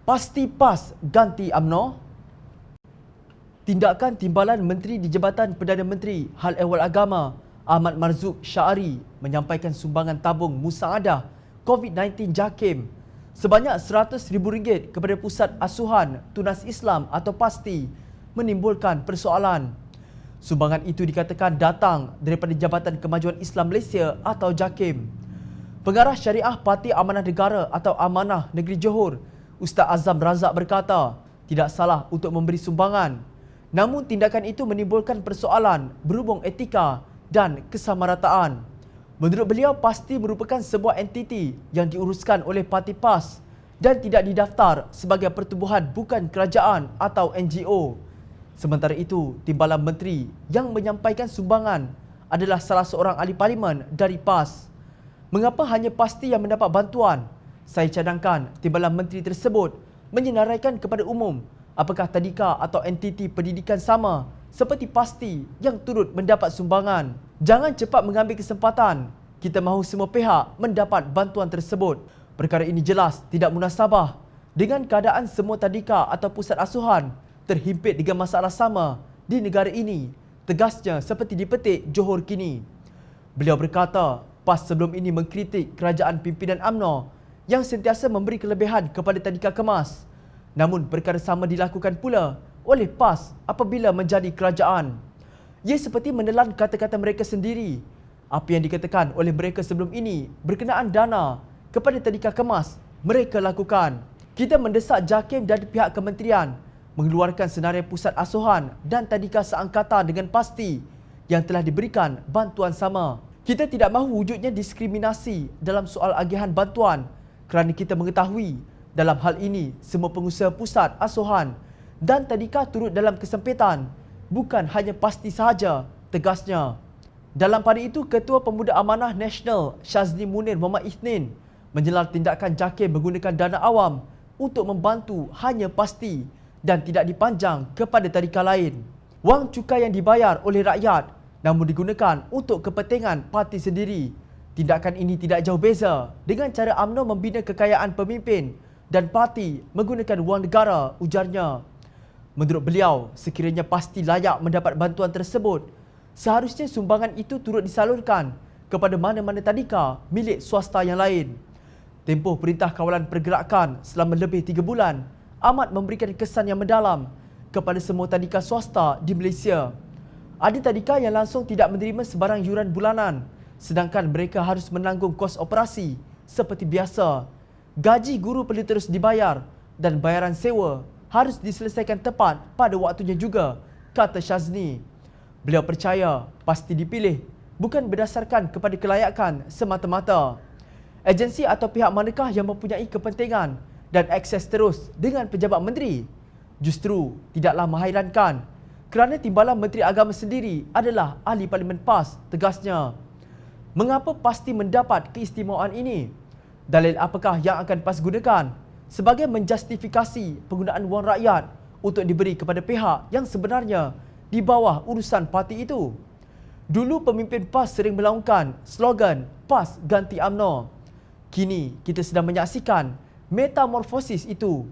Pasti PAS ganti UMNO? Tindakan Timbalan Menteri di Jabatan Perdana Menteri Hal Ehwal Agama Ahmad Marzuq Syari menyampaikan sumbangan tabung musaadah COVID-19 JAKIM sebanyak RM100,000 kepada Pusat Asuhan Tunas Islam atau PASTI menimbulkan persoalan. Sumbangan itu dikatakan datang daripada Jabatan Kemajuan Islam Malaysia atau JAKIM. Pengarah Syariah Parti Amanah Negara atau Amanah Negeri Johor, Ustaz Azam Razak berkata, tidak salah untuk memberi sumbangan. Namun tindakan itu menimbulkan persoalan berhubung etika dan kesamarataan. Menurut beliau, PASTI merupakan sebuah entiti yang diuruskan oleh Parti PAS dan tidak didaftar sebagai pertubuhan bukan kerajaan atau NGO. Sementara itu, Timbalan Menteri yang menyampaikan sumbangan adalah salah seorang ahli parlimen dari PAS. Mengapa hanya PASTI yang mendapat bantuan? Saya cadangkan Timbalan Menteri tersebut menyenaraikan kepada umum apakah tadika atau entiti pendidikan sama seperti PASTI yang turut mendapat sumbangan. Jangan cepat mengambil kesempatan. Kita mahu semua pihak mendapat bantuan tersebut. Perkara ini jelas tidak munasabah dengan keadaan semua tadika atau pusat asuhan terhimpit dengan masalah sama di negara ini, tegasnya seperti dipetik Johor kini. Beliau berkata, PAS sebelum ini mengkritik kerajaan pimpinan UMNO yang sentiasa memberi kelebihan kepada tadika kemas. Namun perkara sama dilakukan pula oleh PAS apabila menjadi kerajaan. Ia seperti menelan kata-kata mereka sendiri. Apa yang dikatakan oleh mereka sebelum ini berkenaan dana kepada tadika kemas, mereka lakukan. Kita mendesak JAKIM dan pihak kementerian mengeluarkan senarai pusat asuhan dan tadika seangkatan dengan PASTI yang telah diberikan bantuan sama. Kita tidak mahu wujudnya diskriminasi dalam soal agihan bantuan kerana kita mengetahui dalam hal ini semua pengusaha pusat asuhan dan tadika turut dalam kesempitan, bukan hanya PASTI sahaja, tegasnya. Dalam pada itu, Ketua Pemuda Amanah Nasional Syazni Munir Muhammad Isnin menjelar tindakan JAKIM menggunakan dana awam untuk membantu hanya PASTI dan tidak dipanjang kepada tadika lain. Wang cukai yang dibayar oleh rakyat namun digunakan untuk kepentingan parti sendiri. Tindakan ini tidak jauh beza dengan cara UMNO membina kekayaan pemimpin dan parti menggunakan wang negara, ujarnya. Menurut beliau, sekiranya PASTI layak mendapat bantuan tersebut, seharusnya sumbangan itu turut disalurkan kepada mana-mana tadika milik swasta yang lain. Tempoh Perintah Kawalan Pergerakan selama lebih 3 bulan amat memberikan kesan yang mendalam kepada semua tadika swasta di Malaysia. Ada tadika yang langsung tidak menerima sebarang yuran bulanan, sedangkan mereka harus menanggung kos operasi seperti biasa. Gaji guru perlu terus dibayar dan bayaran sewa harus diselesaikan tepat pada waktunya juga, kata Syazni. Beliau percaya PASTI dipilih bukan berdasarkan kepada kelayakan semata-mata. Agensi atau pihak manakah yang mempunyai kepentingan dan akses terus dengan pejabat menteri? Justru tidaklah menghairankan kerana Timbalan Menteri Agama sendiri adalah ahli Parlimen PAS, tegasnya. Mengapa PASTI mendapat keistimewaan ini? Dalil apakah yang akan PAS gunakan sebagai menjustifikasi penggunaan wang rakyat untuk diberi kepada pihak yang sebenarnya di bawah urusan parti itu? Dulu pemimpin PAS sering melaungkan slogan PAS ganti UMNO. Kini kita sedang menyaksikan metamorfosis itu.